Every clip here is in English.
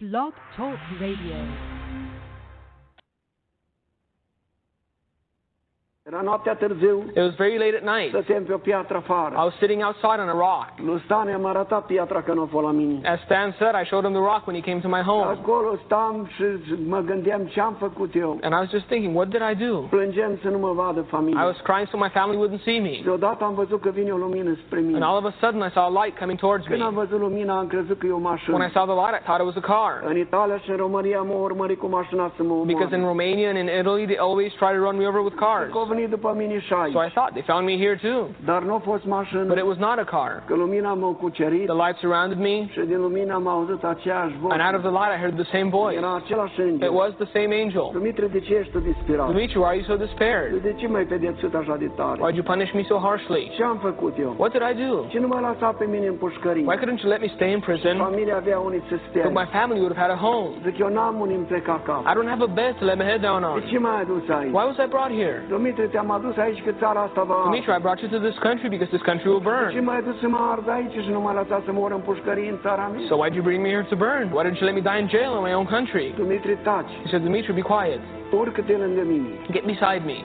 Blog Talk Radio. Era noaptea târziu, It was very late at night. stăteam pe o piatră I afară. was sitting outside on a rock. Lui Stan i-am arătat piatra că nu a fost la mine. As Stan said, I showed him the rock when he came to my home. Acolo stam și mă gândeam ce-am făcut eu. And I was just thinking, what did I do? Plângeam să nu mă vadă I familia. was crying so my family wouldn't see me. Deodată am văzut că vine o lumină spre mine. And all of a sudden, I saw a light coming towards me. Când am văzut lumina, am crezut că e o When I mașină. saw the light, I thought it was a car. În Italia și în România m-au urmărit cu mașina să mă Because in omoare. Romania and in Italy, they always try to run me over with cars. Că au venit după mine și aici. So I thought, they found me here too. Dar nu a fost But mașină. it was not a car. Că lumina m-a cucerit The light surrounded me, și din lumină am auzit aceeași voce. and out of the light, I heard the same voice. Era același It înger. was the same angel. Dumitru, de ce ești tu disperat? Dimitri, why are you so despaired? De ce m-ai pedepsit așa de tare? Why'd you punish me so harshly? Ce am făcut eu? What did I do? Ce nu m-a lăsat pe mine în pușcărie? Why couldn't you let me stay in prison? Familia avea unii să So stea. my family would have had a home. Zic, eu n-am unii îmi pleca acasă. I don't have a bed to let my head down De on. ce m-ai adus aici? Why was I brought here? Dumitru, te-am adus aici că țara asta va arde. Dimitri, I brought you to this country because this country will Ce burn. m-ai adus să mă ard aici și nu m-ai lăsat să mor în pușcărie în țara mea? So why'd you bring me here to burn? Why didn't you let me die in jail in my own country? Dumitru, taci. He said, Dimitri, be quiet. Urcă-te lângă mine. Get beside me.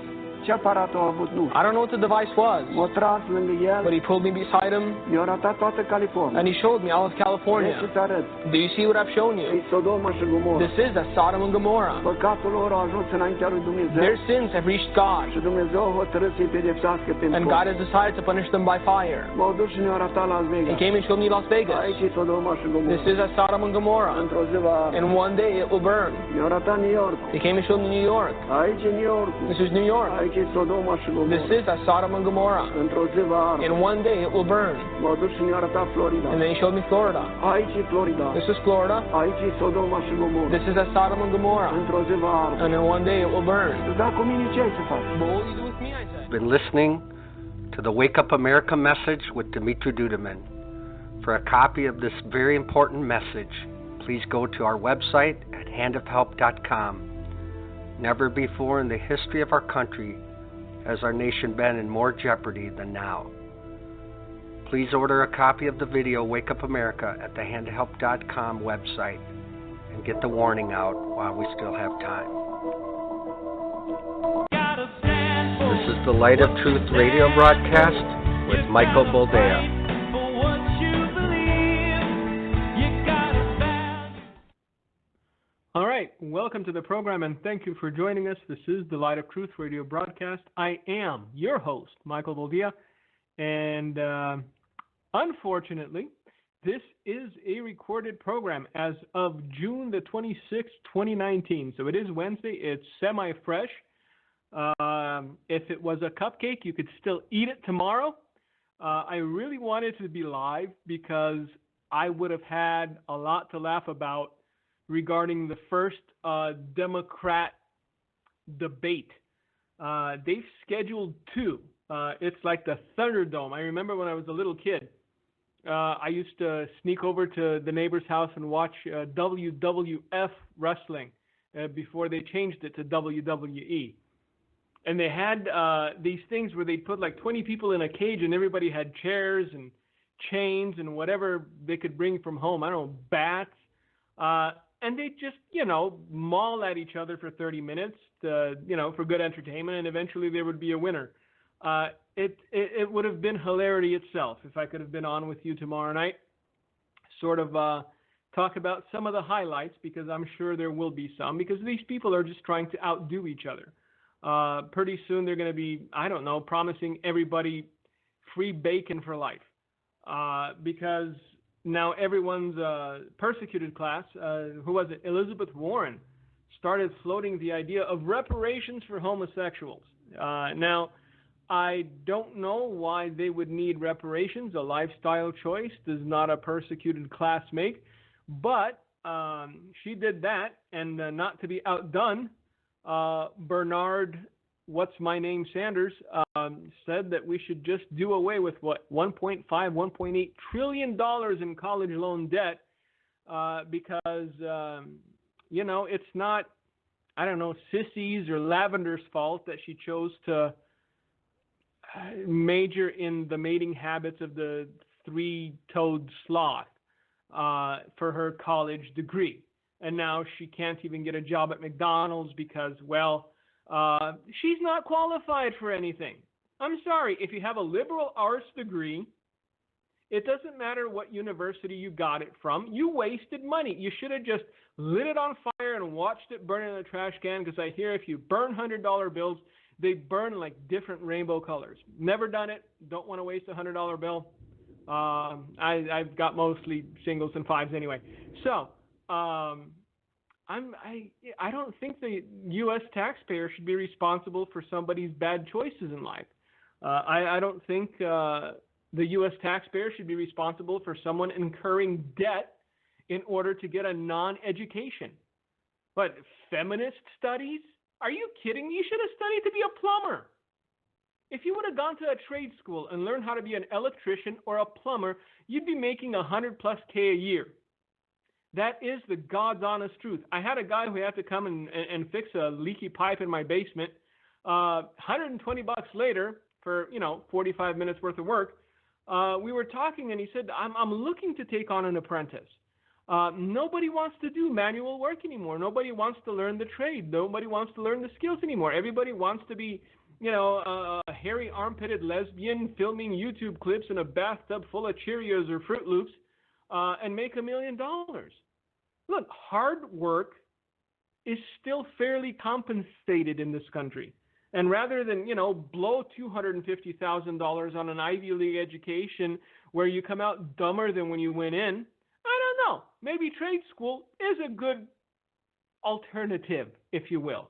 Ce aparat a avut? Nu. I don't know what the device was, M-a tras lângă el, but he pulled me beside him mi-a arătat toată California. and he showed me all of Vrei California. să-ți arăt. Do you see what I've shown E you? Sodoma și Gomorra. This is a Sodom and Gomorrah. Păcatul lor a ajuns înaintea lui Dumnezeu. Their sins have reached God, Și Dumnezeu a hotărât să-i pedepsească and pentru God has decided to punish them by fire. M-au dus și ne-au arătat Las He Vegas. came and showed me Las Vegas. Aici e Sodoma și This Gomorra. is a Sodom and Gomorrah. Într-o zi va arde. And one day it will burn. Mi-au arătat New York. He came and showed me New York. Aici e New York. This is New York. Aici e Sodoma și This Gomorra. is a Sodom and Gomorrah. Într-o zi va arde. And one day it will burn. M-au dus și ne-au arătat Florida. And then he showed me Florida. Aici e Florida. This is Florida. Aici e Sodoma și Gomorra. This is a Sodom and Gomorrah. Într-o zi va arde. And then one day it will burn. Dar cu mine ce ai să faci? But what will you do with me, I said? Been listening to the Wake Up America message with Dimitri Duduman. For a copy of this very important message, please go to our website at handofhelp.com. Never before in the history of our country has our nation been in more jeopardy than now. Please order a copy of the video Wake Up America at the handofhelp.com website and get the warning out while we still have time. This is the Light of Truth radio broadcast with Michael Boldea. All right, welcome to the program and thank you for joining us. This is the Light of Truth radio broadcast. I am your host, Michael Boldea, and unfortunately, this is a recorded program as of June the 26th, 2019. So it is Wednesday. It's semi-fresh. If it was a cupcake, you could still eat it tomorrow. I really wanted to be live because I would have had a lot to laugh about regarding the first Democrat debate. They've scheduled two. It's like the Thunderdome. I remember when I was a little kid, I used to sneak over to the neighbor's house and watch WWF wrestling before they changed it to WWE. And they had these things where they'd put like 20 people in a cage and everybody had chairs and chains and whatever they could bring from home. I don't know, bats. And they just, maul at each other for 30 minutes, for good entertainment, and eventually there would be a winner. It would have been hilarity itself if I could have been on with you tomorrow night, sort of talk about some of the highlights, because I'm sure there will be some, because these people are just trying to outdo each other. Pretty soon they're going to be, promising everybody free bacon for life, because now everyone's persecuted class, who was it? Elizabeth Warren started floating the idea of reparations for homosexuals. Now, I don't know why they would need reparations. A lifestyle choice does not a persecuted class make. But she did that, and not to be outdone, Bernard What's-My-Name Sanders said that we should just do away with, $1.5, $1.8 trillion in college loan debt because, it's not, Sissy's or Lavender's fault that she chose to major in the mating habits of the three-toed sloth for her college degree. and now she can't even get a job at McDonald's because, well, she's not qualified for anything. I'm sorry, if you have a liberal arts degree, it doesn't matter what university you got it from. You wasted money. You should have just lit it on fire and watched it burn in a trash can, because I hear if you burn $100 bills, they burn like different rainbow colors. Never done it. Don't want to waste a $100 bill. I've got mostly singles and fives anyway. So I don't think the U.S. taxpayer should be responsible for somebody's bad choices in life. I don't think the U.S. taxpayer should be responsible for someone incurring debt in order to get a non-education. But feminist studies? Are you kidding me? You should have studied to be a plumber. If you would have gone to a trade school and learned how to be an electrician or a plumber, you'd be making $100+ K a year. That is the God's honest truth. I had a guy who had to come and fix a leaky pipe in my basement. $120 later for 45 minutes worth of work. We were talking and he said, I'm looking to take on an apprentice. Nobody wants to do manual work anymore. Nobody wants to learn the trade. Nobody wants to learn the skills anymore. Everybody wants to be, a hairy armpitted lesbian filming YouTube clips in a bathtub full of Cheerios or Fruit Loops and make $1 million. Look, hard work is still fairly compensated in this country. And rather than, blow $250,000 on an Ivy League education where you come out dumber than when you went in, I don't know. Maybe trade school is a good alternative, if you will.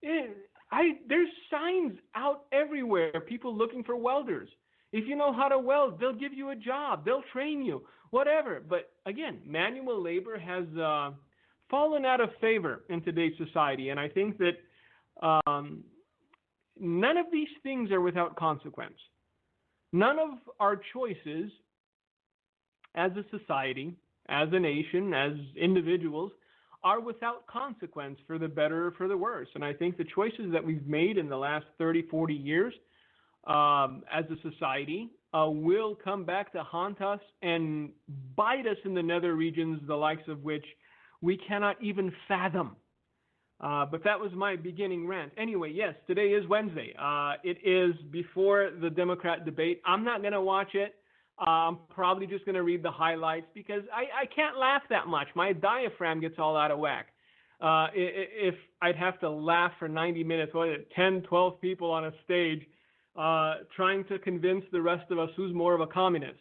There's signs out everywhere, people looking for welders. If you know how to weld, they'll give you a job. They'll train you, whatever. But again, manual labor has fallen out of favor in today's society. And I think that none of these things are without consequence. None of our choices as a society, as a nation, as individuals, are without consequence for the better or for the worse. And I think the choices that we've made in the last 30, 40 years as a society will come back to haunt us and bite us in the nether regions, the likes of which we cannot even fathom. But that was my beginning rant. Anyway, yes, today is Wednesday. It is before the Democrat debate. I'm not going to watch it. I'm probably just going to read the highlights because I can't laugh that much. My diaphragm gets all out of whack. If I'd have to laugh for 90 minutes, 10, 12 people on a stage trying to convince the rest of us who's more of a communist.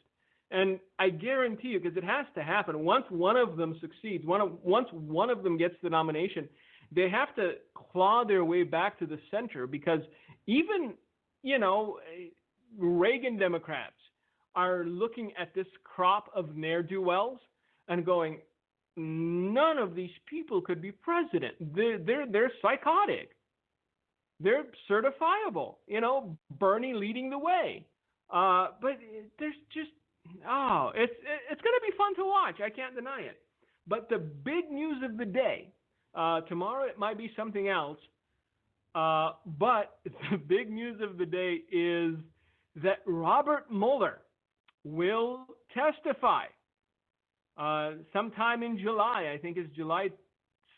And I guarantee you, because it has to happen, once one of them succeeds, once one of them gets the nomination, they have to claw their way back to the center because even, Reagan Democrats are looking at this crop of ne'er-do-wells and going, none of these people could be president. They're psychotic. They're certifiable. Bernie leading the way. But there's just, it's going to be fun to watch. I can't deny it. But the big news of the day, tomorrow it might be something else, but the big news of the day is that Robert Mueller will testify sometime in July. I think it's July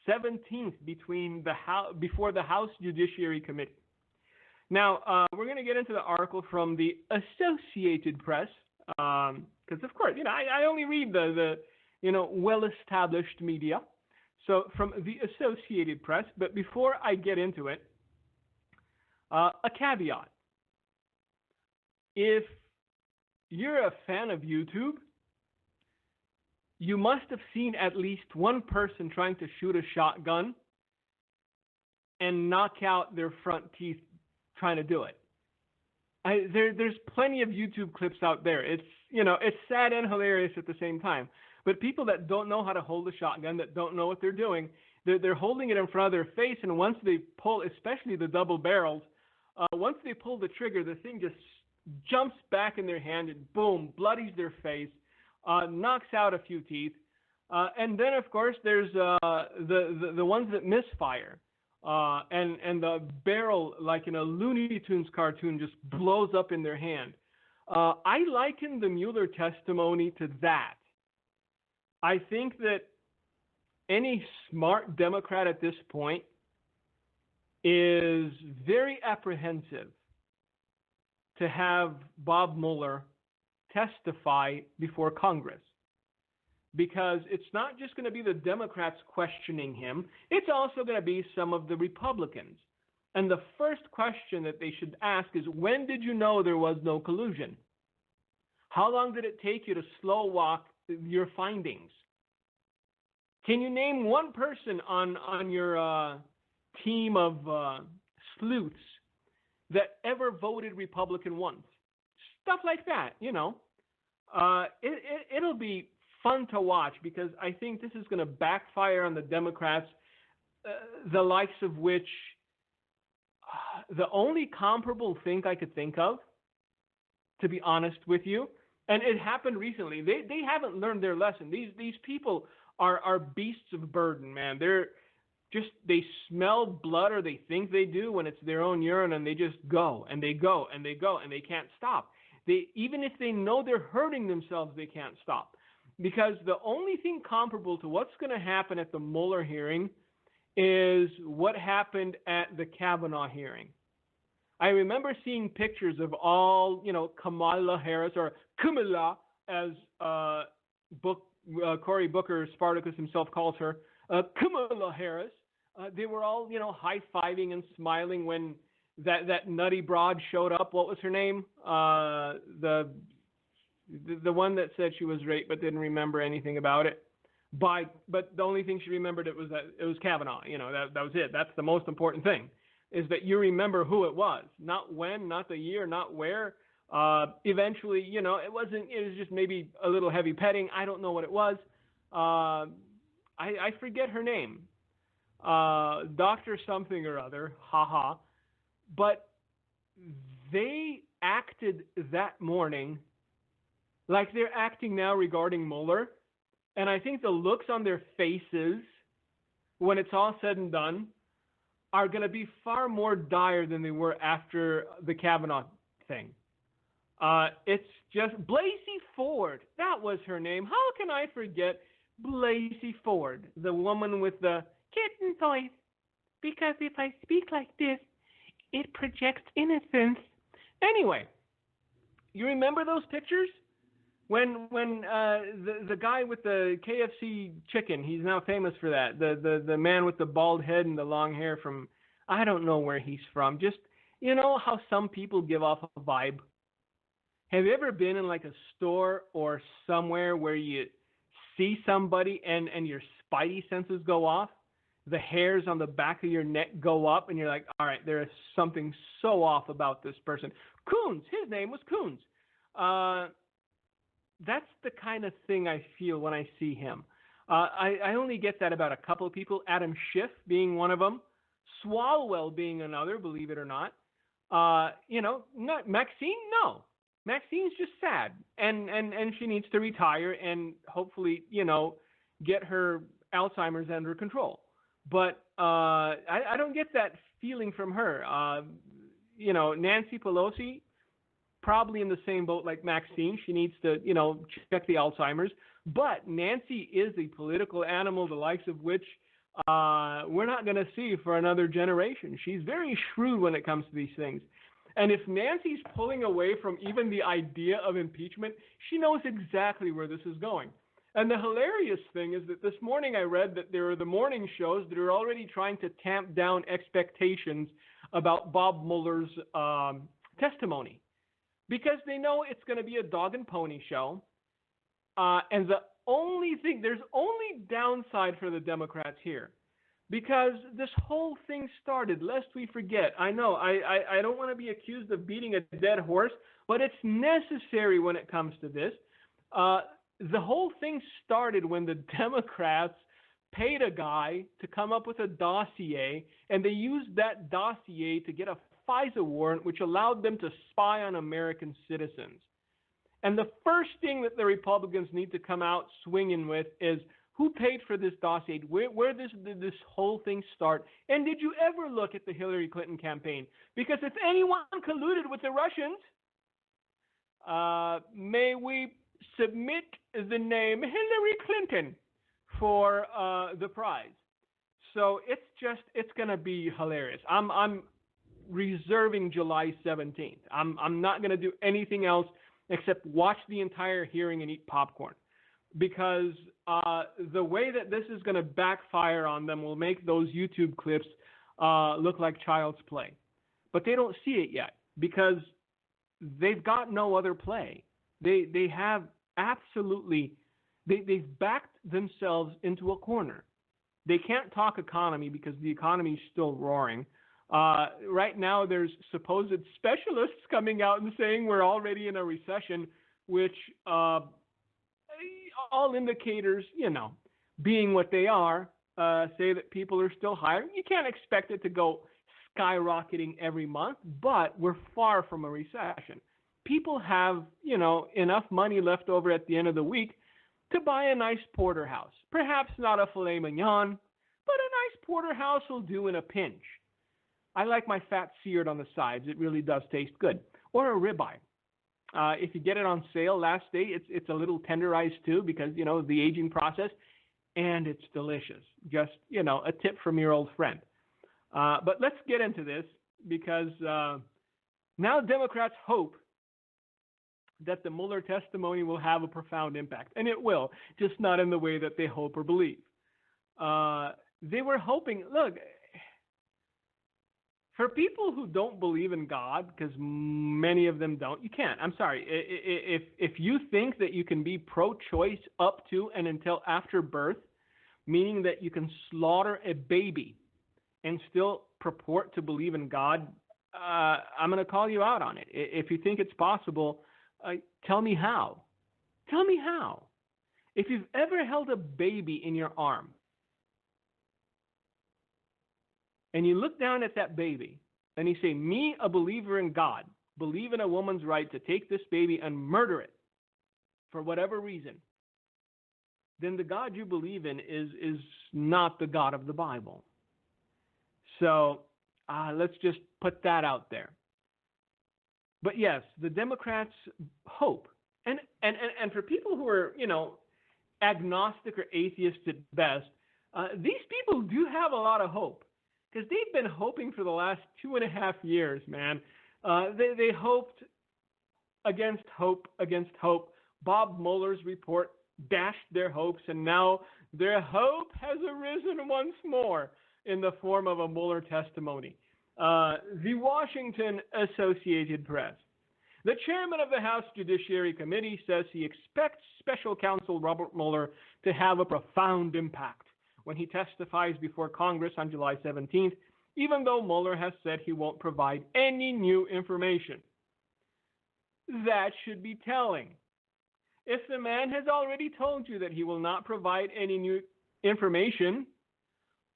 17th before the House Judiciary Committee. Now, we're going to get into the article from the Associated Press because, of course, I only read the well-established media. So from the Associated Press, but before I get into it, a caveat. If you're a fan of YouTube, you must have seen at least one person trying to shoot a shotgun and knock out their front teeth trying to do it. There's plenty of YouTube clips out there. It's sad and hilarious at the same time. But people that don't know how to hold a shotgun, that don't know what they're doing, they're holding it in front of their face, and once they pull, especially the double barrels, once they pull the trigger, the thing just jumps back in their hand and boom, bloodies their face, knocks out a few teeth. And then, of course, there's the ones that misfire. And the barrel, like in a Looney Tunes cartoon, just blows up in their hand. I liken the Mueller testimony to that. I think that any smart Democrat at this point is very apprehensive to have Bob Mueller testify before Congress. Because it's not just going to be the Democrats questioning him, it's also going to be some of the Republicans. And the first question that they should ask is, when did you know there was no collusion? How long did it take you to slow walk your findings? Can you name one person on your team of sleuths that ever voted Republican once? Stuff like that, you know. It'll be fun to watch because I think this is going to backfire on the Democrats, the likes of which the only comparable thing I could think of, to be honest with you, and it happened recently, they haven't learned their lesson. These people are beasts of burden, man. They smell blood, or they think they do when it's their own urine, and they just go and they go and they go and they can't stop. Even if they know they're hurting themselves, they can't stop. Because the only thing comparable to what's going to happen at the Mueller hearing is what happened at the Kavanaugh hearing. I remember seeing pictures of all, Kamala Harris, or Kamala, as Cory Booker, Spartacus himself, calls her, Kamala Harris. They were all, high-fiving and smiling when that nutty broad showed up. What was her name? The one that said she was raped but didn't remember anything about it. But the only thing she remembered was that it was Kavanaugh. That was it. That's the most important thing, is that you remember who it was, not when, not the year, not where. Eventually, it was just maybe a little heavy petting. I don't know what it was. I forget her name. Dr. something or other. Haha. But they acted that morning like they're acting now regarding Mueller. And I think the looks on their faces when it's all said and done are going to be far more dire than they were after the Kavanaugh thing. It's just Blasey Ford. That was her name. How can I forget Blasey Ford, the woman with the kitten voice? Because if I speak like this, it projects innocence. Anyway, you remember those pictures? When the guy with the KFC chicken, he's now famous for that. The man with the bald head and the long hair from, I don't know where he's from. Just, how some people give off a vibe. Have you ever been in like a store or somewhere where you see somebody and your spidey senses go off? The hairs on the back of your neck go up and you're like, all right, there is something so off about this person. Coons, his name was Coons. That's the kind of thing I feel when I see him. I only get that about a couple of people. Adam Schiff being one of them. Swalwell being another, believe it or not. Not Maxine, no. Maxine's just sad. And she needs to retire and hopefully, get her Alzheimer's under control. But I don't get that feeling from her. Nancy Pelosi, probably in the same boat like Maxine. She needs to, check the Alzheimer's. But Nancy is a political animal, the likes of which we're not going to see for another generation. She's very shrewd when it comes to these things. And if Nancy's pulling away from even the idea of impeachment, she knows exactly where this is going. And the hilarious thing is that this morning I read that there are the morning shows that are already trying to tamp down expectations about Bob Mueller's testimony. Because they know it's going to be a dog and pony show. And there's only downside for the Democrats here. Because this whole thing started, lest we forget, I know, I don't want to be accused of beating a dead horse, but it's necessary when it comes to this. The whole thing started when the Democrats paid a guy to come up with a dossier, and they used that dossier to get a FISA warrant, which allowed them to spy on American citizens. And the first thing that the Republicans need to come out swinging with is, who paid for this dossier? Where did this whole thing start? And did you ever look at the Hillary Clinton campaign? Because if anyone colluded with the Russians, may we submit the name Hillary Clinton for the prize. So it's going to be hilarious. I'm reserving July 17th. I'm not going to do anything else except watch the entire hearing and eat popcorn, because the way that this is going to backfire on them will make those YouTube clips look like child's play. But they don't see it yet because they've got no other play. They have absolutely, they've backed themselves into a corner. They can't talk economy because the economy is still roaring. Right now, there's supposed specialists coming out and saying we're already in a recession, which all indicators, being what they are, say that people are still hiring. You can't expect it to go skyrocketing every month, but we're far from a recession. People have, enough money left over at the end of the week to buy a nice porterhouse. Perhaps not a filet mignon, but a nice porterhouse will do in a pinch. I like my fat seared on the sides. It really does taste good. Or a ribeye. If you get it on sale last day, it's a little tenderized too because, the aging process, and it's delicious. Just, a tip from your old friend. But let's get into this because now Democrats hope that the Mueller testimony will have a profound impact. And it will, just not in the way that they hope or believe. They were hoping, look, for people who don't believe in God, because many of them don't, you can't. I'm sorry. If you think that you can be pro-choice up to and until after birth, meaning that you can slaughter a baby and still purport to believe in God, I'm going to call you out on it. If you think it's possible, tell me how. Tell me how. If you've ever held a baby in your arm, and you look down at that baby, and you say, me, a believer in God, believe in a woman's right to take this baby and murder it for whatever reason, then the God you believe in is not the God of the Bible. So let's just put that out there. But yes, the Democrats hope. And for people who are, agnostic or atheist at best, these people do have a lot of hope. Because they've been hoping for the last 2.5 years, man. They hoped against hope. Bob Mueller's report dashed their hopes, and now their hope has arisen once more in the form of a Mueller testimony. The Washington Associated Press. The chairman of the House Judiciary Committee says he expects Special Counsel Robert Mueller to have a profound impact when he testifies before Congress on July 17th, even though Mueller has said he won't provide any new information. That should be telling. If the man has already told you that he will not provide any new information,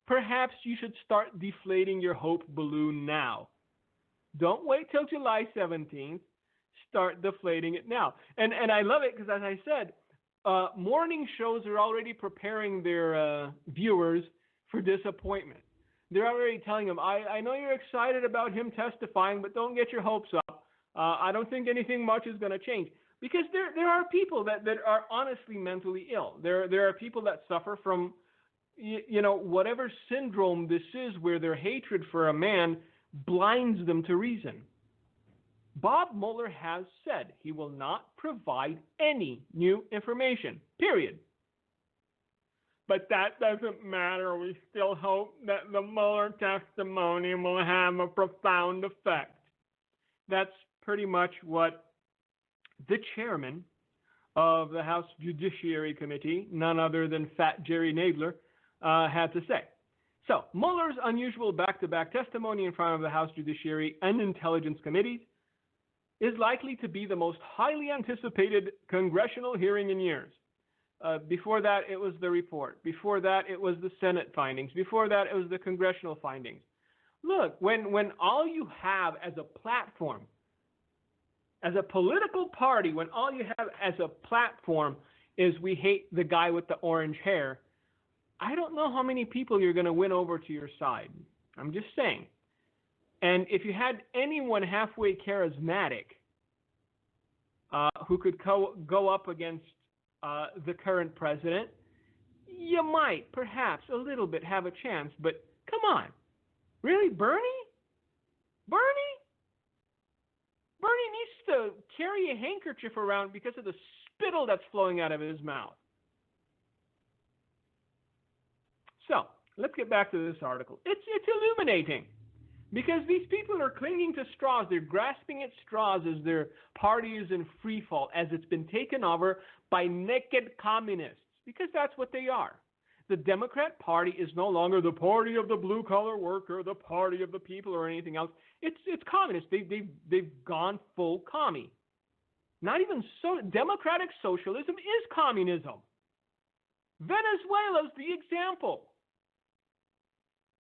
perhaps you should start deflating your hope balloon now. Don't wait till July 17th. Start deflating it now. And I love it because, as I said, morning shows are already preparing their viewers for disappointment. They're already telling them, I know you're excited about him testifying, but don't get your hopes up. I don't think anything much is going to change. Because there are people that are honestly mentally ill. There are people that suffer from, whatever syndrome this is where their hatred for a man blinds them to reason. Bob Mueller has said he will not provide any new information, period. But that doesn't matter. We still hope that the Mueller testimony will have a profound effect. That's pretty much what the chairman of the House Judiciary Committee, none other than Fat Jerry Nadler, had to say. So, Mueller's unusual back-to-back testimony in front of the House Judiciary and Intelligence Committees is likely to be the most highly anticipated congressional hearing in years. Before that, it was the report. Before that, it was the Senate findings. Before that, it was the congressional findings. Look, when all you have as a platform, as a political party, when all you have as a platform is we hate the guy with the orange hair, I don't know how many people you're going to win over to your side. I'm just saying. And if you had anyone halfway charismatic who could go up against the current president, you might, perhaps, a little bit have a chance, but come on. Really, Bernie? Bernie? Bernie needs to carry a handkerchief around because of the spittle that's flowing out of his mouth. So, let's get back to this article. It's illuminating because these people are clinging to straws. They're grasping at straws as their party is in free fall, as it's been taken over by naked communists, because that's what they are. The Democrat Party is no longer the party of the blue-collar worker, the party of the people, or anything else. It's communist. They've gone full commie. Not even so. Democratic socialism is communism. Venezuela's the example.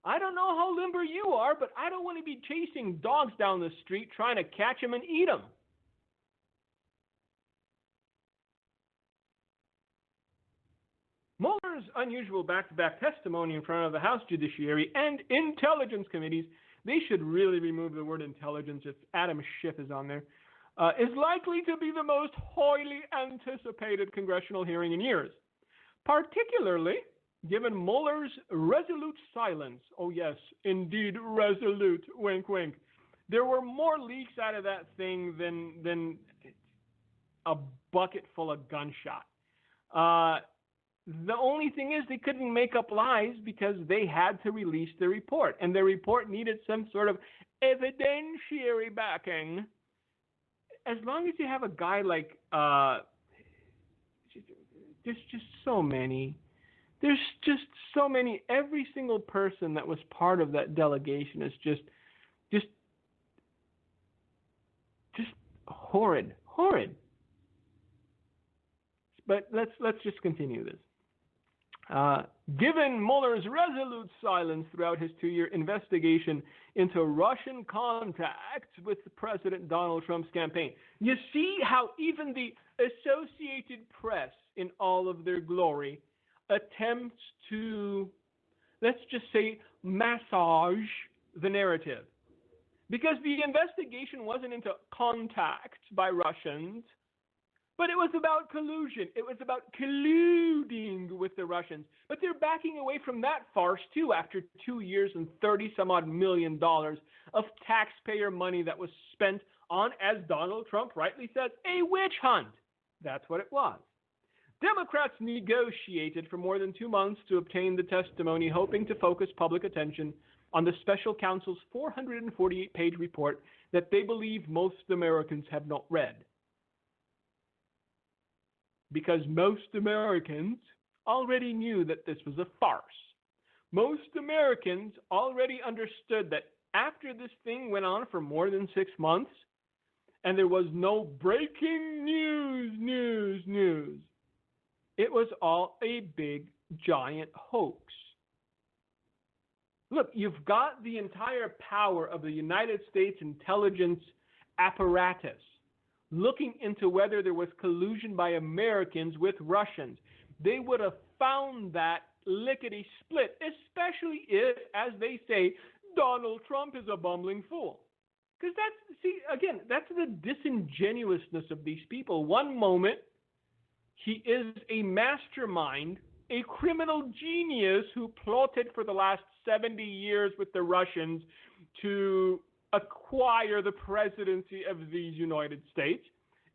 I don't know how limber you are, but I don't want to be chasing dogs down the street trying to catch them and eat them. Mueller's unusual back-to-back testimony in front of the House Judiciary and Intelligence Committees, they should really remove the word intelligence if Adam Schiff is on there, is likely to be the most highly anticipated congressional hearing in years, particularly given Mueller's resolute silence. Oh yes, indeed resolute, wink wink. There were more leaks out of that thing than a bucket full of gunshot. The only thing is they couldn't make up lies because they had to release the report, and the report needed some sort of evidentiary backing. As long as you have a guy like, there's just so many. There's just so many. Every single person that was part of that delegation is just horrid. But let's just continue this. Given Mueller's resolute silence throughout his 2-year investigation into Russian contacts with President Donald Trump's campaign, you see how even the Associated Press, in all of their glory, attempts to, let's just say, massage the narrative. Because the investigation wasn't into contacts by Russians, but it was about collusion. It was about colluding with the Russians. But they're backing away from that farce, too, after 2 years and $30-some-odd million of taxpayer money that was spent on, as Donald Trump rightly said, a witch hunt. That's what it was. Democrats negotiated for more than 2 months to obtain the testimony, hoping to focus public attention on the special counsel's 448-page report that they believe most Americans have not read. Because most Americans already knew that this was a farce. Most Americans already understood that after this thing went on for more than 6 months, and there was no breaking news, it was all a big, giant hoax. Look, you've got the entire power of the United States intelligence apparatus looking into whether there was collusion by Americans with Russians. They would have found that lickety-split, especially if, as they say, Donald Trump is a bumbling fool. Because that's the disingenuousness of these people. One moment, he is a mastermind, a criminal genius who plotted for the last 70 years with the Russians to acquire the presidency of these United States.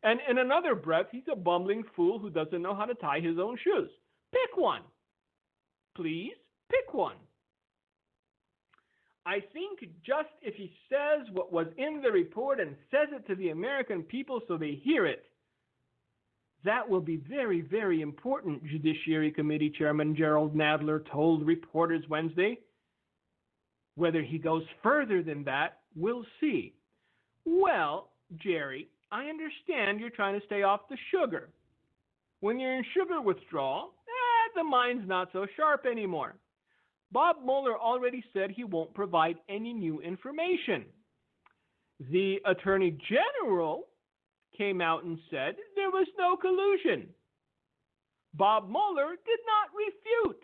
And in another breath, he's a bumbling fool who doesn't know how to tie his own shoes. Pick one. Please, pick one. I think just if he says what was in the report and says it to the American people so they hear it, that will be very, very important, Judiciary Committee Chairman Gerald Nadler told reporters Wednesday. Whether he goes further than that, we'll see. Well, Jerry, I understand you're trying to stay off the sugar. When you're in sugar withdrawal, the mind's not so sharp anymore. Bob Mueller already said he won't provide any new information. The Attorney General came out and said there was no collusion. Bob Mueller did not refute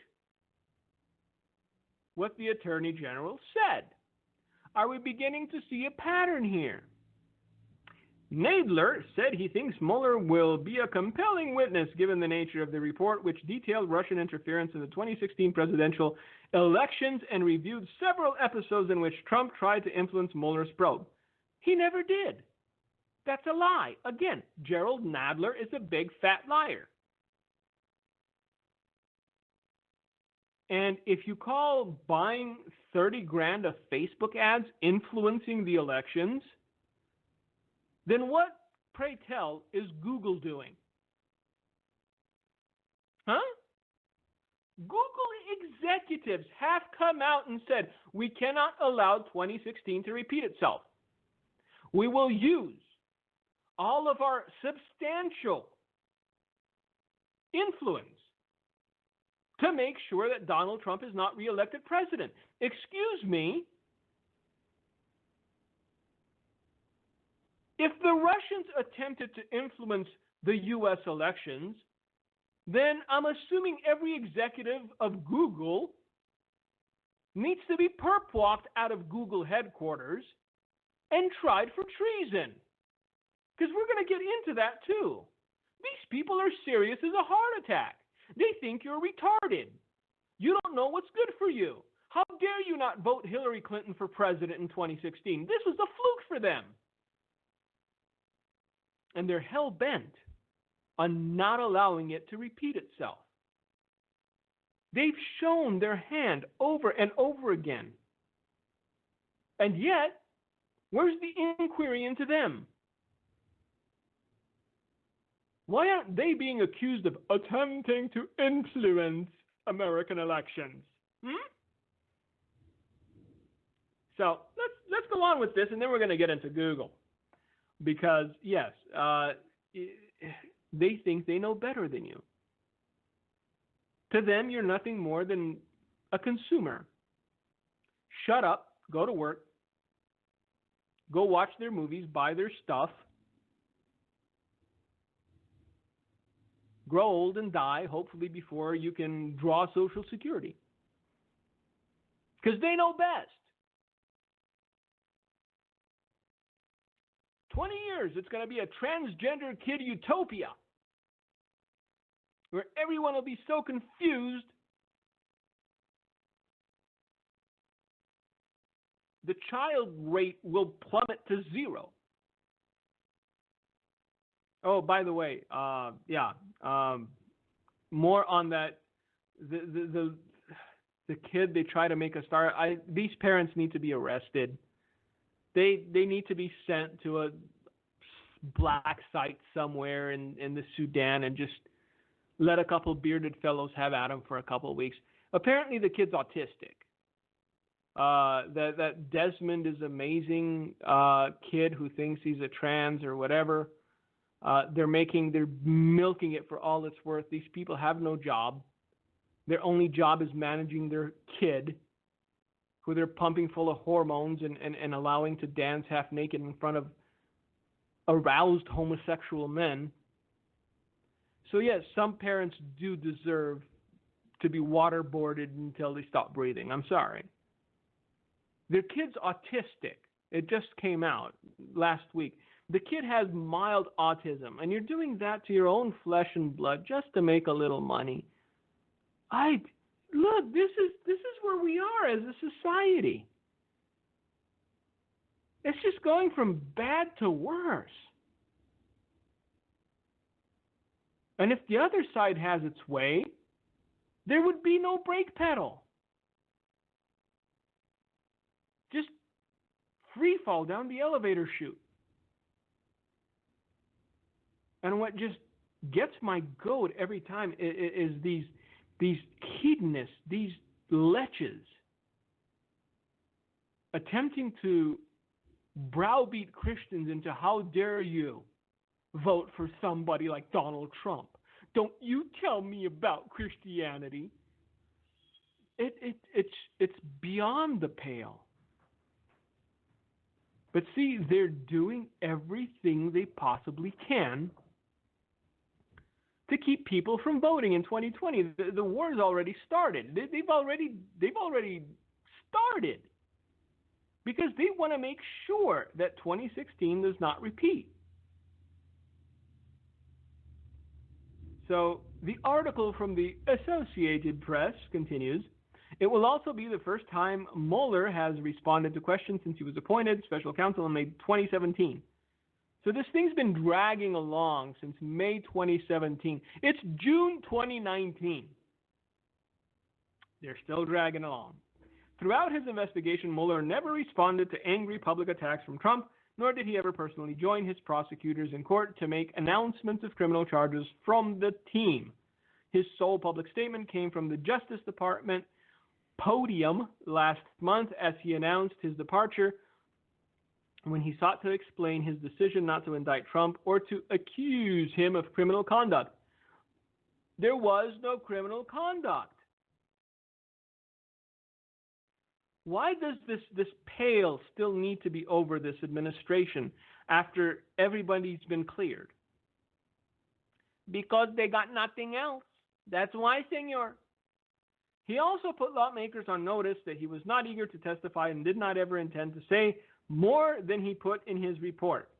what the Attorney General said. Are we beginning to see a pattern here? Nadler said he thinks Mueller will be a compelling witness given the nature of the report, which detailed Russian interference in the 2016 presidential elections and reviewed several episodes in which Trump tried to influence Mueller's probe. He never did. That's a lie. Again, Gerald Nadler is a big fat liar. And if you call buying 30 grand of Facebook ads influencing the elections, then what, pray tell, is Google doing? Huh? Google executives have come out and said, we cannot allow 2016 to repeat itself. We will use all of our substantial influence to make sure that Donald Trump is not reelected president. Excuse me. If the Russians attempted to influence the U.S. elections, then I'm assuming every executive of Google needs to be perp-walked out of Google headquarters and tried for treason. Because we're going to get into that too. These people are serious as a heart attack. They think you're retarded. You don't know what's good for you. How dare you not vote Hillary Clinton for president in 2016? This was a fluke for them. And they're hell-bent on not allowing it to repeat itself. They've shown their hand over and over again. And yet, where's the inquiry into them? Why aren't they being accused of attempting to influence American elections? So let's go on with this, and then we're going to get into Google. Because, yes, they think they know better than you. To them, you're nothing more than a consumer. Shut up, go to work, go watch their movies, buy their stuff, grow old and die, hopefully before you can draw Social Security. Because they know best. 20 years, it's going to be a transgender kid utopia where everyone will be so confused the child rate will plummet to 0. Oh, by the way, more on that. The kid they try to make a star. These parents need to be arrested. They need to be sent to a black site somewhere in the Sudan and just let a couple bearded fellows have at him for a couple of weeks. Apparently the kid's autistic. That Desmond is amazing kid who thinks he's a trans or whatever. They're milking it for all it's worth. These people have no job. Their only job is managing their kid, who they're pumping full of hormones and allowing to dance half naked in front of aroused homosexual men. So yes, some parents do deserve to be waterboarded until they stop breathing. I'm sorry. Their kid's autistic. It just came out last week. The kid has mild autism, and you're doing that to your own flesh and blood just to make a little money. Look, this is where we are as a society. It's just going from bad to worse. And if the other side has its way, there would be no brake pedal. Just free fall down the elevator chute. And what just gets my goat every time is these hedonists, these leches, attempting to browbeat Christians into how dare you vote for somebody like Donald Trump. Don't you tell me about Christianity. It's beyond the pale. But see, they're doing everything they possibly can to keep people from voting in 2020. The war's already started. They've already started because they want to make sure that 2016 does not repeat. So the article from the Associated Press continues. It will also be the first time Mueller has responded to questions since he was appointed special counsel in May 2017. So this thing's been dragging along since May 2017. It's June 2019. They're still dragging along. Throughout his investigation, Mueller never responded to angry public attacks from Trump, nor did he ever personally join his prosecutors in court to make announcements of criminal charges from the team. His sole public statement came from the Justice Department podium last month as he announced his departure when he sought to explain his decision not to indict Trump or to accuse him of criminal conduct. There was no criminal conduct. Why does this pale still need to be over this administration after everybody's been cleared? Because they got nothing else. That's why, senor. He also put lawmakers on notice that he was not eager to testify and did not ever intend to say more than he put in his report.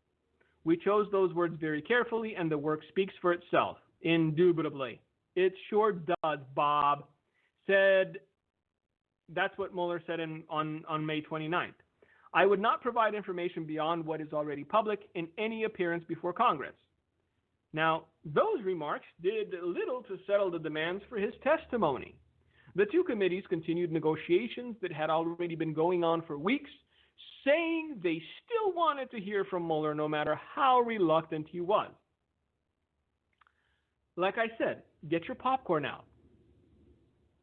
We chose those words very carefully, and the work speaks for itself, indubitably. It sure does, Bob. That's what Mueller said on May 29th. I would not provide information beyond what is already public in any appearance before Congress. Now, those remarks did little to settle the demands for his testimony. The two committees continued negotiations that had already been going on for weeks, saying they still wanted to hear from Mueller no matter how reluctant he was. Like I said, get your popcorn out.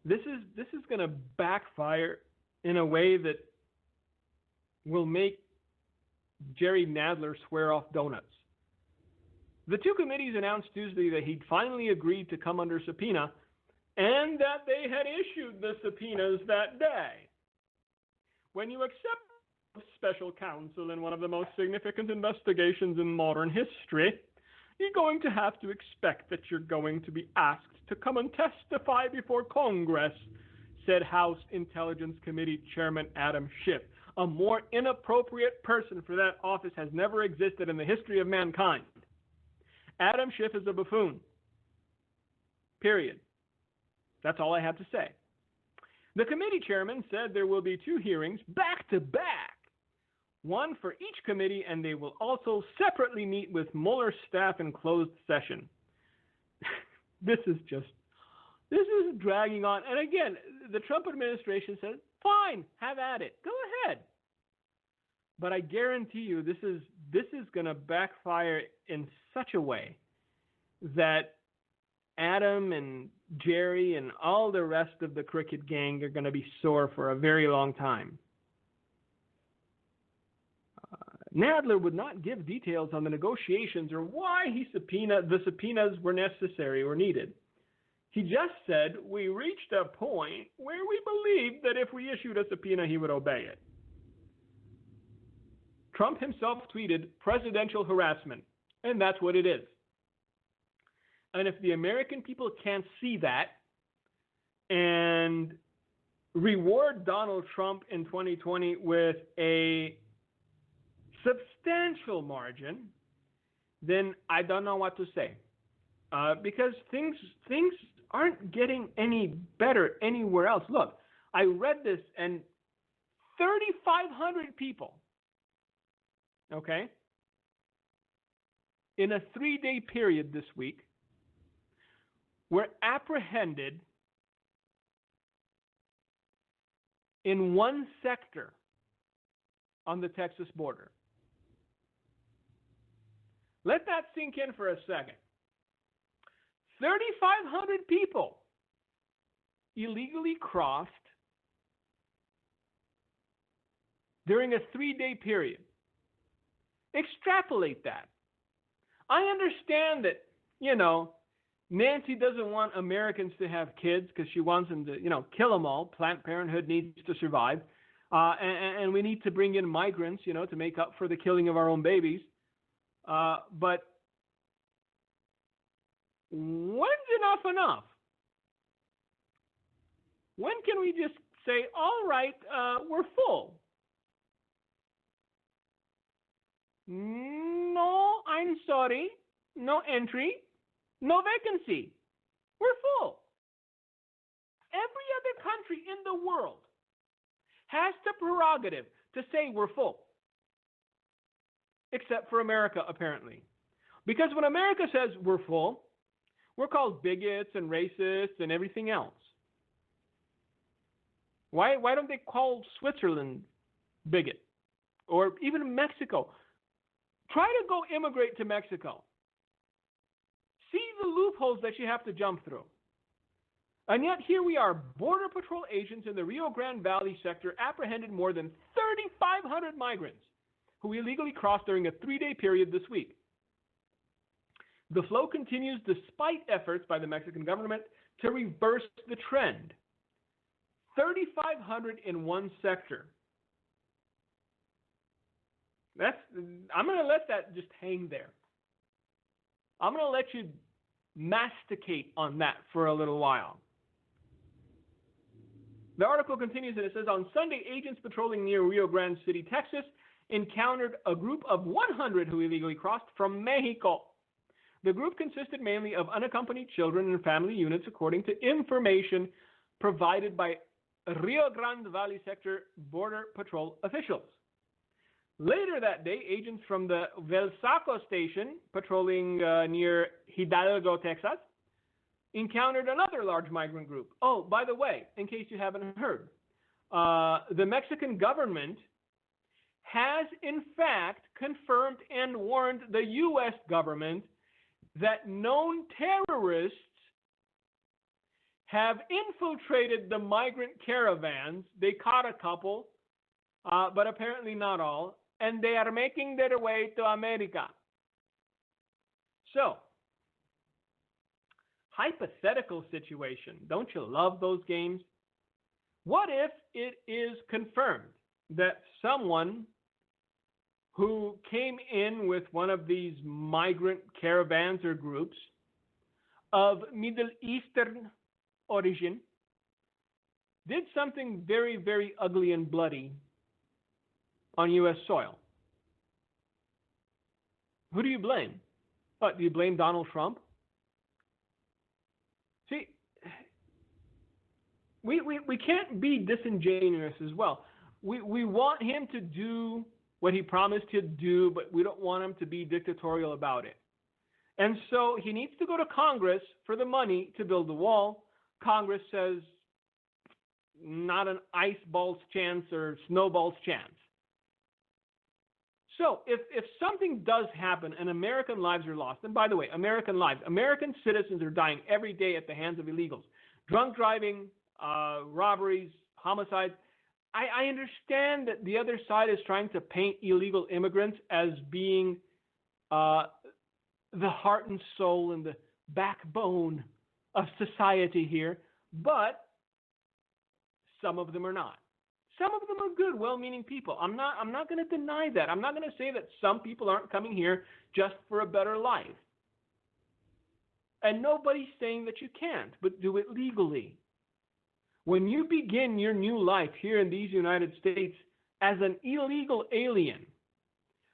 This is going to backfire in a way that will make Jerry Nadler swear off donuts. The two committees announced Tuesday that he'd finally agreed to come under subpoena and that they had issued the subpoenas that day. When you accept special counsel in one of the most significant investigations in modern history, you're going to have to expect that you're going to be asked to come and testify before Congress, said House Intelligence Committee Chairman Adam Schiff. A more inappropriate person for that office has never existed in the history of mankind. Adam Schiff is a buffoon. Period. That's all I have to say. The committee chairman said there will be two hearings back to back, one for each committee, and they will also separately meet with Mueller's staff in closed session. This is dragging on. And again, the Trump administration says, fine, have at it. Go ahead. But I guarantee you this is going to backfire in such a way that Adam and Jerry and all the rest of the Cricket gang are going to be sore for a very long time. Nadler would not give details on the negotiations or why the subpoenas were necessary or needed. He just said, we reached a point where we believed that if we issued a subpoena, he would obey it. Trump himself tweeted presidential harassment, and that's what it is. And if the American people can't see that and reward Donald Trump in 2020 with a substantial margin, then I don't know what to say. Because things aren't getting any better anywhere else. Look, I read this, and 3,500 people, okay, in a 3-day period this week, were apprehended in one sector on the Texas border. Let that sink in for a second. 3,500 people illegally crossed during a 3-day period. Extrapolate that. I understand that, Nancy doesn't want Americans to have kids because she wants them to, kill them all. Planned Parenthood needs to survive. And we need to bring in migrants, to make up for the killing of our own babies. But when's enough? When can we just say, all right, we're full? No, I'm sorry. No entry. No vacancy. We're full. Every other country in the world has the prerogative to say we're full, except for America, apparently. Because when America says we're full, we're called bigots and racists and everything else. Why don't they call Switzerland bigot? Or even Mexico? Try to go immigrate to Mexico. See the loopholes that you have to jump through. And yet here we are, Border Patrol agents in the Rio Grande Valley sector apprehended more than 3,500 migrants who illegally crossed during a 3-day period this week. The flow continues despite efforts by the Mexican government to reverse the trend. 3,500 in one sector. I'm going to let that just hang there. I'm going to let you masticate on that for a little while. The article continues and it says, on Sunday, agents patrolling near Rio Grande City, Texas, encountered a group of 100 who illegally crossed from Mexico. The group consisted mainly of unaccompanied children and family units, according to information provided by Rio Grande Valley Sector Border Patrol officials. Later that day, agents from the Velsaco station, patrolling near Hidalgo, Texas, encountered another large migrant group. Oh, by the way, in case you haven't heard, the Mexican government has in fact confirmed and warned the U.S. government that known terrorists have infiltrated the migrant caravans. They caught a couple, but apparently not all, and they are making their way to America. So, hypothetical situation. Don't you love those games? What if it is confirmed that someone who came in with one of these migrant caravans or groups of Middle Eastern origin did something very, very ugly and bloody on U.S. soil? Who do you blame? What, do you blame Donald Trump? See, we can't be disingenuous as well. We want him to do what he promised he'd do, but we don't want him to be dictatorial about it. And so he needs to go to Congress for the money to build the wall. Congress says not an ice ball's chance or snowball's chance. So if something does happen and American lives are lost, and by the way, American lives, American citizens are dying every day at the hands of illegals. Drunk driving, robberies, homicides. I understand that the other side is trying to paint illegal immigrants as being the heart and soul and the backbone of society here, but some of them are not. Some of them are good, well-meaning people. I'm not going to deny that. I'm not going to say that some people aren't coming here just for a better life. And nobody's saying that you can't, but do it legally. When you begin your new life here in these United States as an illegal alien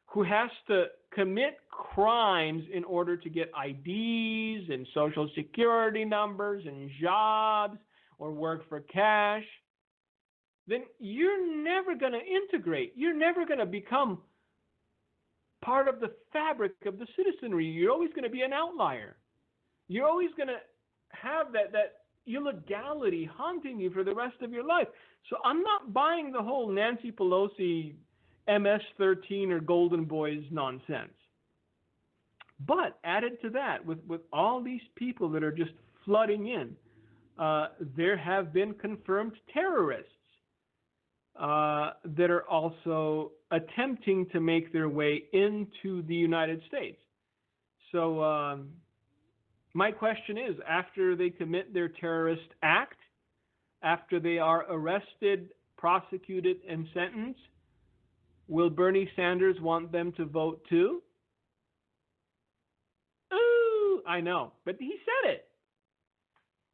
who has to commit crimes in order to get IDs and social security numbers and jobs or work for cash, then you're never going to integrate. You're never going to become part of the fabric of the citizenry. You're always going to be an outlier. You're always going to have that illegality haunting you for the rest of your life. So I'm not buying the whole Nancy Pelosi MS-13 or Golden Boys nonsense. But added to that, with all these people that are just flooding in, there have been confirmed terrorists that are also attempting to make their way into the United States. So my question is, after they commit their terrorist act, after they are arrested, prosecuted, and sentenced, will Bernie Sanders want them to vote too? Ooh, I know, but he said it.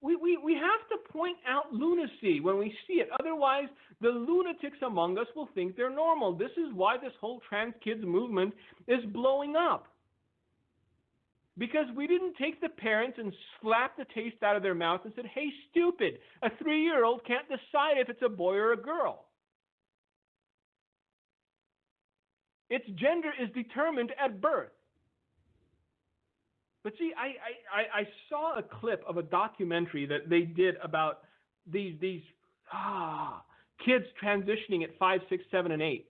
We have to point out lunacy when we see it. Otherwise, the lunatics among us will think they're normal. This is why this whole trans kids movement is blowing up. because we didn't take the parents and slap the taste out of their mouth and said, hey, stupid, a 3-year-old can't decide if it's a boy or a girl. Its gender is determined at birth. But see, I saw a clip of a documentary that they did about these kids transitioning at 5, 6, 7, and 8.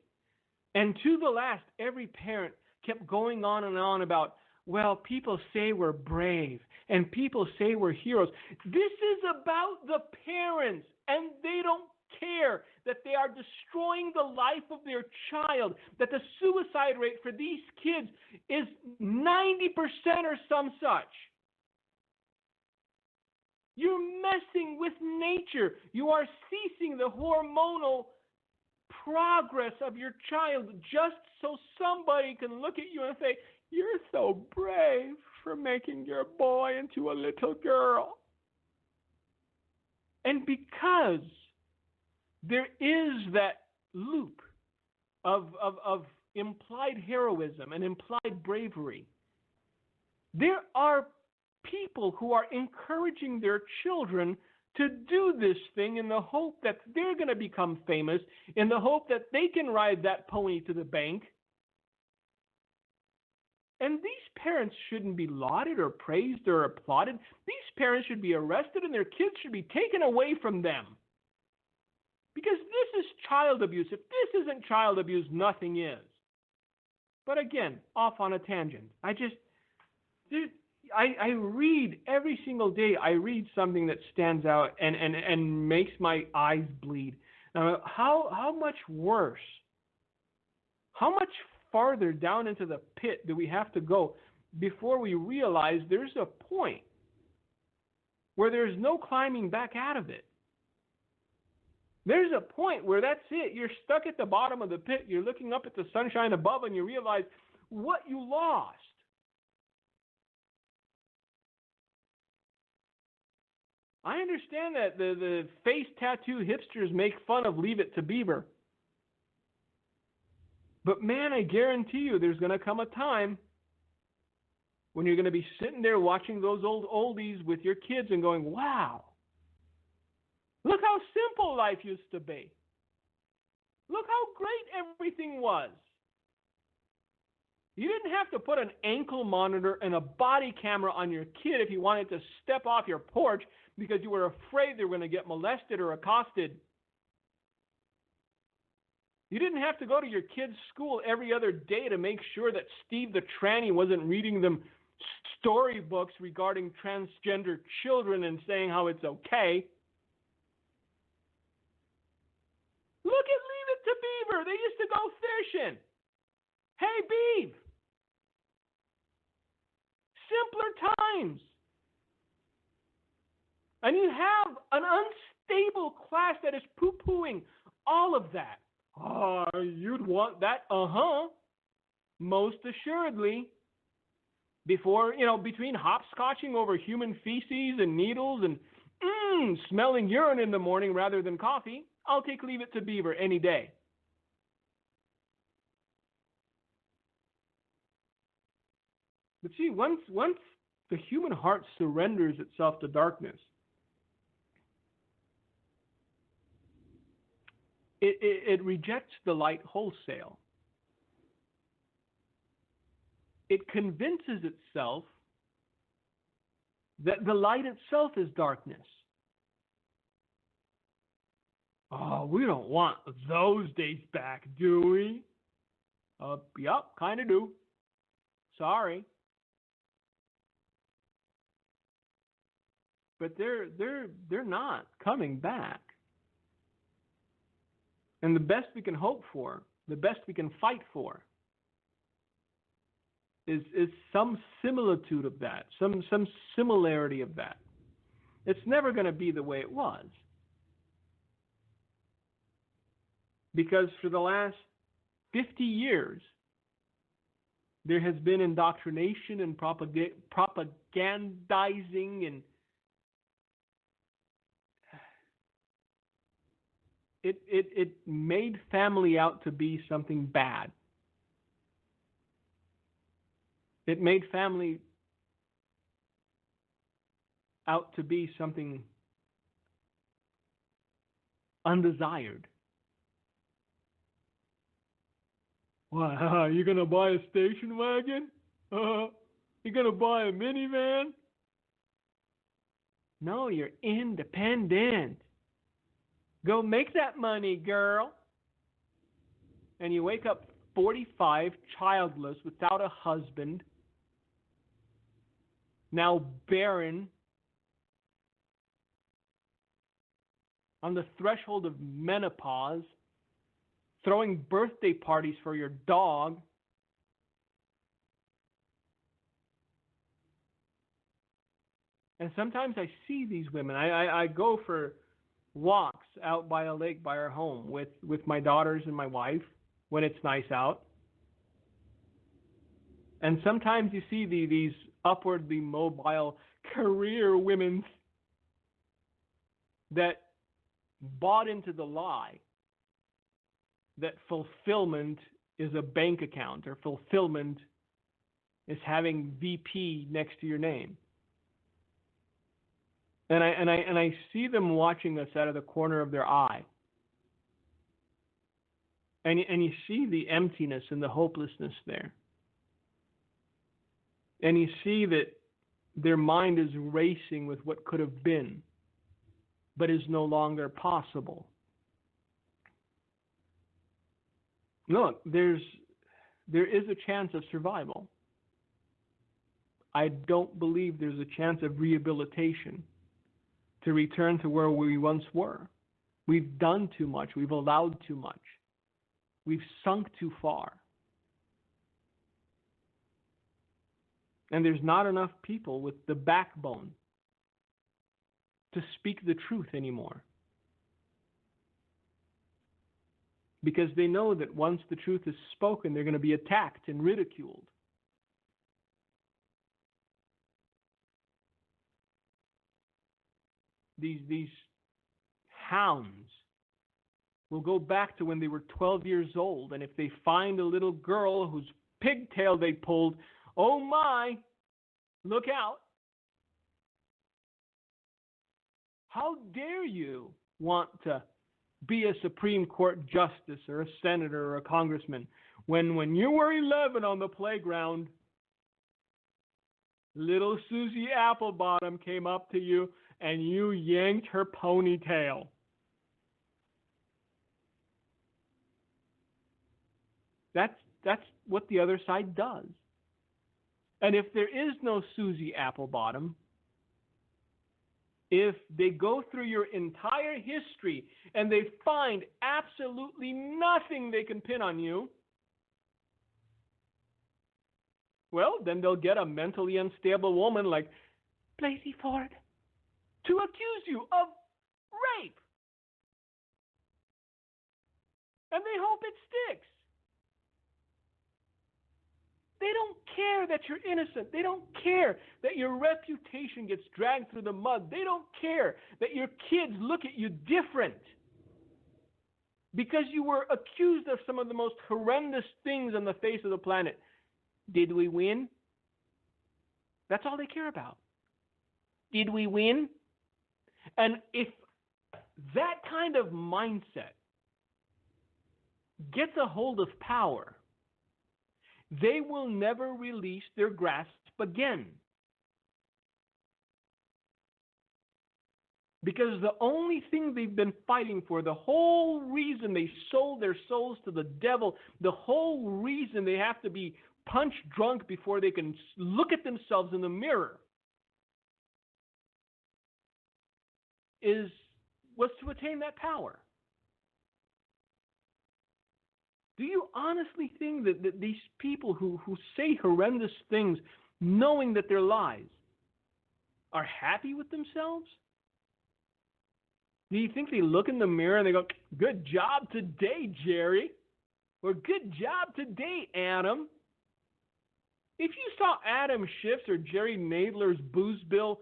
And to the last, every parent kept going on and on about, well, people say we're brave and people say we're heroes. This is about the parents, and they don't care that they are destroying the life of their child, that the suicide rate for these kids is 90% or some such. You're messing with nature. You are ceasing the hormonal progress of your child just so somebody can look at you and say, you're so brave for making your boy into a little girl. And because there is that loop of implied heroism and implied bravery, there are people who are encouraging their children to do this thing in the hope that they're going to become famous, in the hope that they can ride that pony to the bank. And these parents shouldn't be lauded or praised or applauded. These parents should be arrested and their kids should be taken away from them. Because this is child abuse. If this isn't child abuse, nothing is. But again, off on a tangent. I read every single day. I read something that stands out and makes my eyes bleed. Now, how much worse? How much farther down into the pit do we have to go before we realize there's a point where there's no climbing back out of it? There's a point where that's it. You're stuck at the bottom of the pit. You're looking up at the sunshine above and you realize what you lost. I understand that the face tattoo hipsters make fun of Leave It to Beaver. But man, I guarantee you there's going to come a time when you're going to be sitting there watching those old oldies with your kids and going, wow, look how simple life used to be. Look how great everything was. You didn't have to put an ankle monitor and a body camera on your kid if you wanted to step off your porch because you were afraid they were going to get molested or accosted. You didn't have to go to your kid's school every other day to make sure that Steve the tranny wasn't reading them storybooks regarding transgender children and saying how it's okay. Look at Leave It to Beaver. They used to go fishing. Hey, Beav. Simpler times. And you have an unstable class that is poo-pooing all of that. Oh, you'd want that? Most assuredly. Between hopscotching over human feces and needles and smelling urine in the morning rather than coffee, I'll take Leave It to Beaver any day. But see, once the human heart surrenders itself to darkness, it rejects the light wholesale. It convinces itself that the light itself is darkness. Oh, we don't want those days back, do we? Yep, kind of do. Sorry. But they're not coming back. And the best we can hope for, the best we can fight for, is some similitude of that, some similarity of that. It's never going to be the way it was. Because for the last 50 years, there has been indoctrination and propagandizing and it made family out to be something bad. It made family out to be something undesired. Why, you gonna buy a station wagon? You gonna buy a minivan? No, you're independent. Go make that money, girl. And you wake up 45, childless, without a husband, now barren, on the threshold of menopause, throwing birthday parties for your dog. And sometimes I see these women. I go for walks out by a lake by our home with my daughters and my wife when it's nice out. And sometimes you see these upwardly mobile career women that bought into the lie that fulfillment is a bank account or fulfillment is having VP next to your name. And I see them watching us out of the corner of their eye. And you see the emptiness and the hopelessness there. And you see that their mind is racing with what could have been, but is no longer possible. Look, there is a chance of survival. I don't believe there's a chance of rehabilitation to return to where we once were. We've done too much. We've allowed too much. We've sunk too far. And there's not enough people with the backbone to speak the truth anymore. Because they know that once the truth is spoken, they're going to be attacked and ridiculed. These hounds will go back to when they were 12 years old, and if they find a little girl whose pigtail they pulled, oh my, look out. How dare you want to be a Supreme Court justice or a senator or a congressman when you were 11 on the playground, little Susie Applebottom came up to you and you yanked her ponytail. That's what the other side does. And if there is no Susie Applebottom, if they go through your entire history and they find absolutely nothing they can pin on you, well, then they'll get a mentally unstable woman like Blasey Ford to accuse you of rape. And they hope it sticks. They don't care that you're innocent. They don't care that your reputation gets dragged through the mud. They don't care that your kids look at you different because you were accused of some of the most horrendous things on the face of the planet. Did we win? That's all they care about. Did we win? And if that kind of mindset gets a hold of power, they will never release their grasp again. Because the only thing they've been fighting for, the whole reason they sold their souls to the devil, the whole reason they have to be punch drunk before they can look at themselves in the mirror, was to attain that power. Do you honestly think that these people who say horrendous things, knowing that they're lies, are happy with themselves? Do you think they look in the mirror and they go, good job today, Jerry? Or good job today, Adam? If you saw Adam Schiff's or Jerry Nadler's booze bill,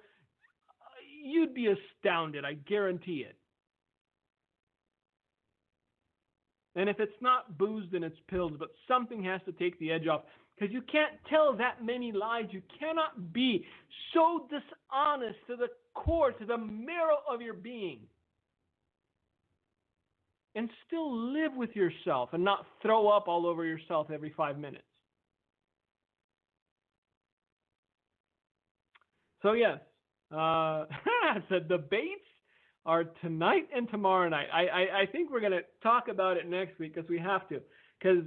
you'd be astounded, I guarantee it. And if it's not booze, then it's pills. But something has to take the edge off. Because you can't tell that many lies. You cannot be so dishonest to the core, to the marrow of your being, and still live with yourself and not throw up all over yourself every 5 minutes. So yes, the debates are tonight and tomorrow night. I think we're going to talk about it next week because we have to. Because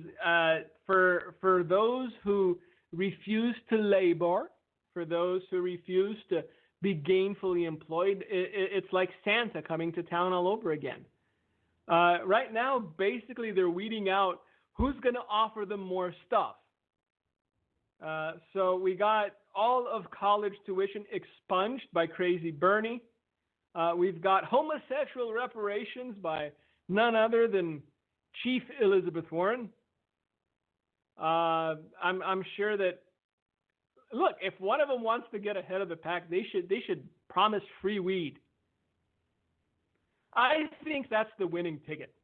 for those who refuse to labor, for those who refuse to be gainfully employed, it's like Santa coming to town all over again. Right now, basically, they're weeding out who's going to offer them more stuff. So we got all of college tuition expunged by Crazy Bernie. We've got homosexual reparations by none other than Chief Elizabeth Warren. I'm sure that, look, if one of them wants to get ahead of the pack, they should promise free weed. I think that's the winning ticket.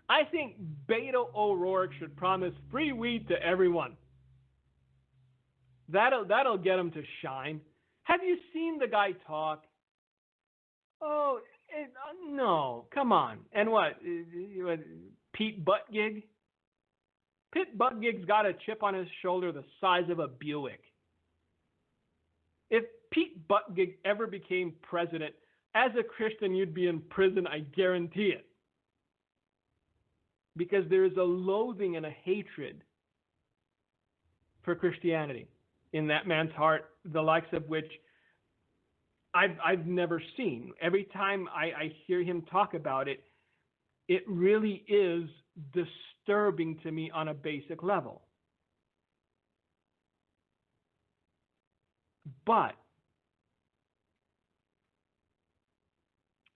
I think Beto O'Rourke should promise free weed to everyone. That'll get him to shine. Have you seen the guy talk? Oh, no, come on. And what Pete Butg? Pete Buttigieg's got a chip on his shoulder the size of a Buick. If Pete Buttigieg ever became president, as a Christian, you'd be in prison, I guarantee it. Because there is a loathing and a hatred for Christianity in that man's heart, the likes of which I've never seen. Every time I hear him talk about it, it really is disturbing to me on a basic level. But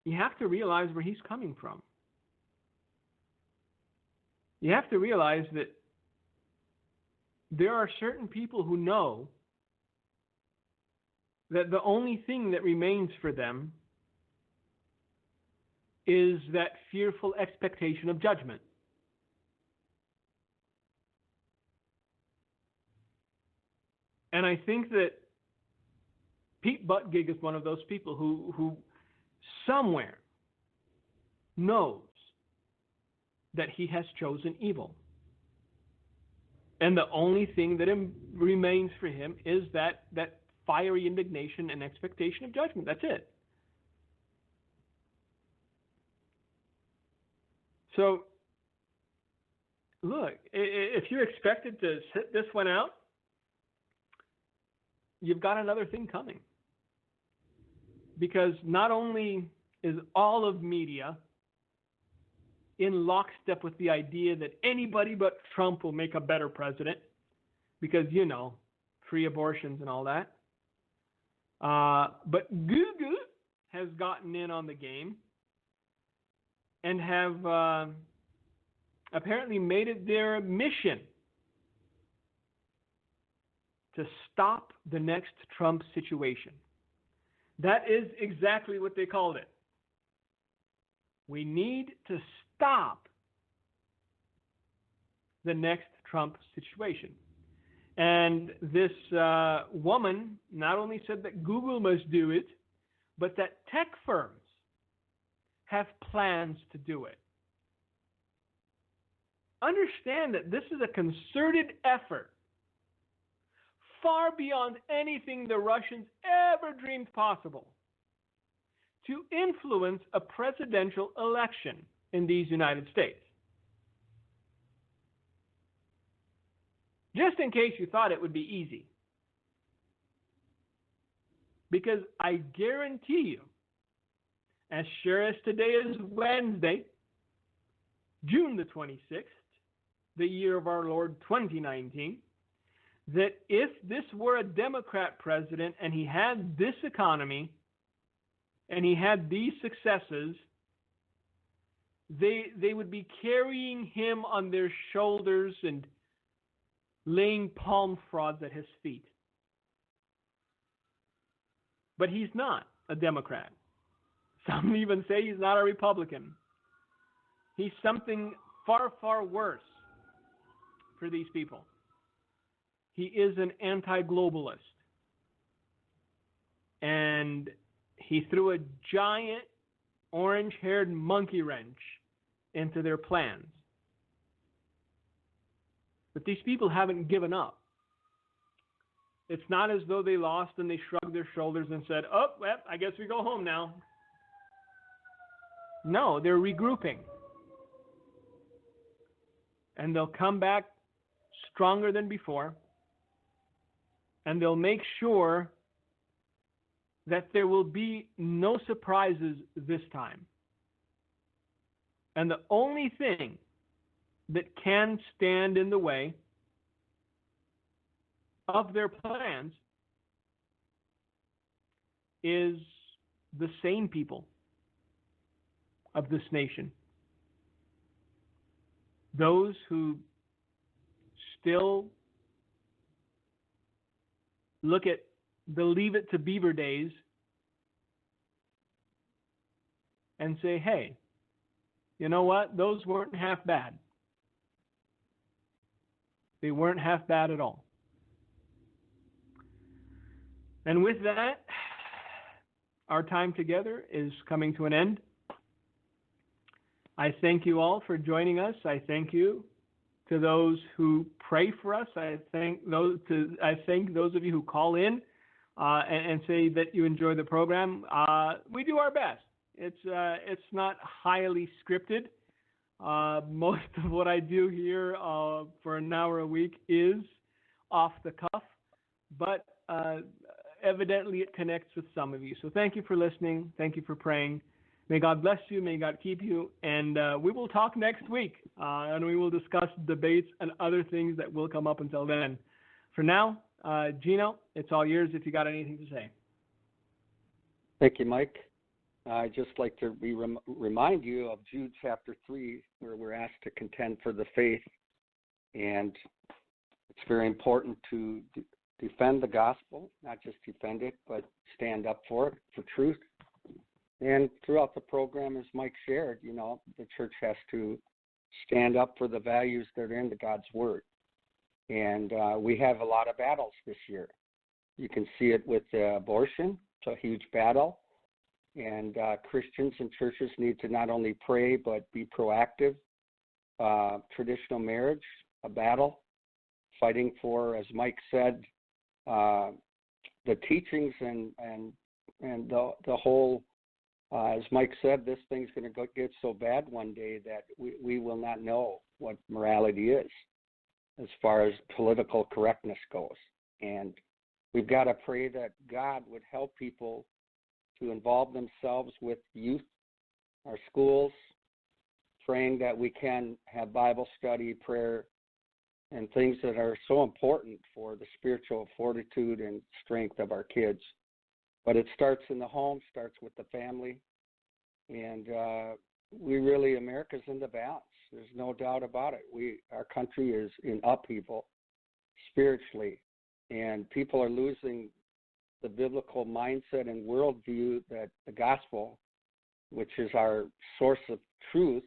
you have to realize where he's coming from. You have to realize that there are certain people who know that the only thing that remains for them is that fearful expectation of judgment. And I think that Pete Buttigieg is one of those people who somewhere knows that he has chosen evil. And the only thing that remains for him is that fiery indignation and expectation of judgment. That's it. So, look, if you're expected to sit this one out, you've got another thing coming. Because not only is all of media in lockstep with the idea that anybody but Trump will make a better president, because, you know, free abortions and all that. But Google has gotten in on the game and have apparently made it their mission to stop the next Trump situation. That is exactly what they called it. We need to stop the next Trump situation. And this woman not only said that Google must do it, but that tech firms have plans to do it. Understand that this is a concerted effort far beyond anything the Russians ever dreamed possible to influence a presidential election in these United States. Just in case you thought it would be easy. Because I guarantee you, as sure as today is Wednesday, June the 26th, the year of our Lord 2019, that if this were a Democrat president and he had this economy and he had these successes, they would be carrying him on their shoulders and laying palm fronds at his feet. But he's not a Democrat. Some even say he's not a Republican. He's something far, far worse for these people. He is an anti-globalist. And he threw a giant orange-haired monkey wrench into their plans. But these people haven't given up. It's not as though they lost and they shrugged their shoulders and said, oh, well, I guess we go home now. No, they're regrouping. And they'll come back stronger than before. And they'll make sure that there will be no surprises this time. And the only thing that can stand in the way of their plans is the sane people of this nation. Those who still look at the Leave It To Beaver days and say, hey, you know what? Those weren't half bad. They weren't half bad at all. And with that, our time together is coming to an end. I thank you all for joining us. I thank you to those who pray for us. I thank those of you who call in and say that you enjoy the program. We do our best. It's not highly scripted. Most of what I do here for an hour a week is off the cuff, but evidently it connects with some of you. So thank you for listening. Thank you for praying. May God bless you. May God keep you. And we will talk next week, and we will discuss debates and other things that will come up until then. For now, Gino, it's all yours if you got anything to say. Thank you, Mike. I'd just like to remind you of Jude chapter 3, where we're asked to contend for the faith. And it's very important to defend the gospel, not just defend it, but stand up for it, for truth. And throughout the program, as Mike shared, the church has to stand up for the values that are in God's Word. And we have a lot of battles this year. You can see it with abortion. It's a huge battle. And Christians and churches need to not only pray, but be proactive. Traditional marriage, a battle. Fighting for, as Mike said, the teachings and the whole, as Mike said, this thing's going to get so bad one day that we will not know what morality is as far as political correctness goes. And we've got to pray that God would help people to involve themselves with youth, our schools, praying that we can have Bible study, prayer, and things that are so important for the spiritual fortitude and strength of our kids. But it starts in the home, starts with the family, and America's in the balance. There's no doubt about it. Our country is in upheaval spiritually, and people are losing the biblical mindset and worldview that the gospel, which is our source of truth,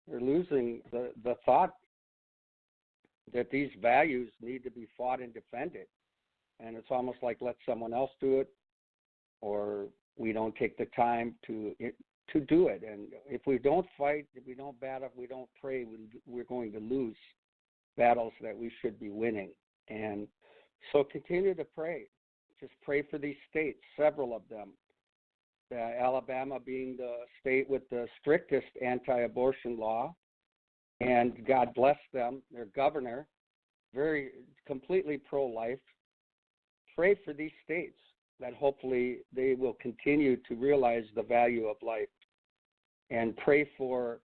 they're losing the thought that these values need to be fought and defended. And it's almost like let someone else do it, or we don't take the time to do it. And if we don't fight, if we don't battle, if we don't pray, we're going to lose battles that we should be winning. And so continue to pray. Just pray for these states, several of them. Alabama being the state with the strictest anti-abortion law, and God bless them, their governor, very completely pro-life. Pray for these states that hopefully they will continue to realize the value of life, and pray for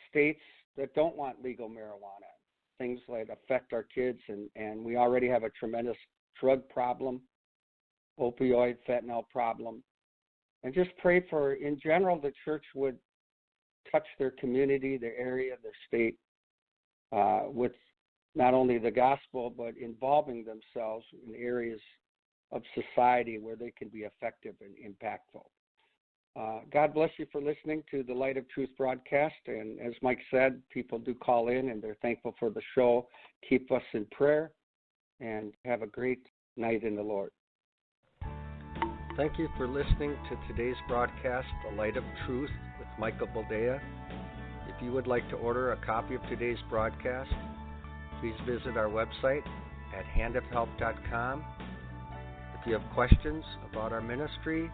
states that don't want legal marijuana, things that affect our kids, and we already have a tremendous drug problem, opioid, fentanyl problem. And just pray for, in general, the church would touch their community, their area, their state with not only the gospel, but involving themselves in areas of society where they can be effective and impactful. God bless you for listening to the Light of Truth broadcast. And as Mike said, people do call in and they're thankful for the show. Keep us in prayer and have a great night in the Lord. Thank you for listening to today's broadcast, The Light of Truth with Michael Boldea. If you would like to order a copy of today's broadcast, please visit our website at handofhelp.com. If you have questions about our ministry,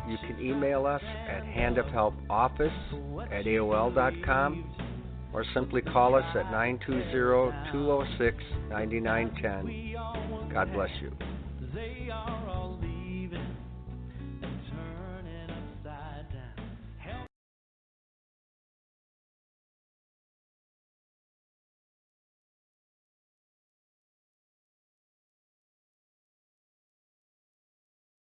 you can email us at handofhelpoffice@aol.com or simply call us at 920-206-9910. God bless you.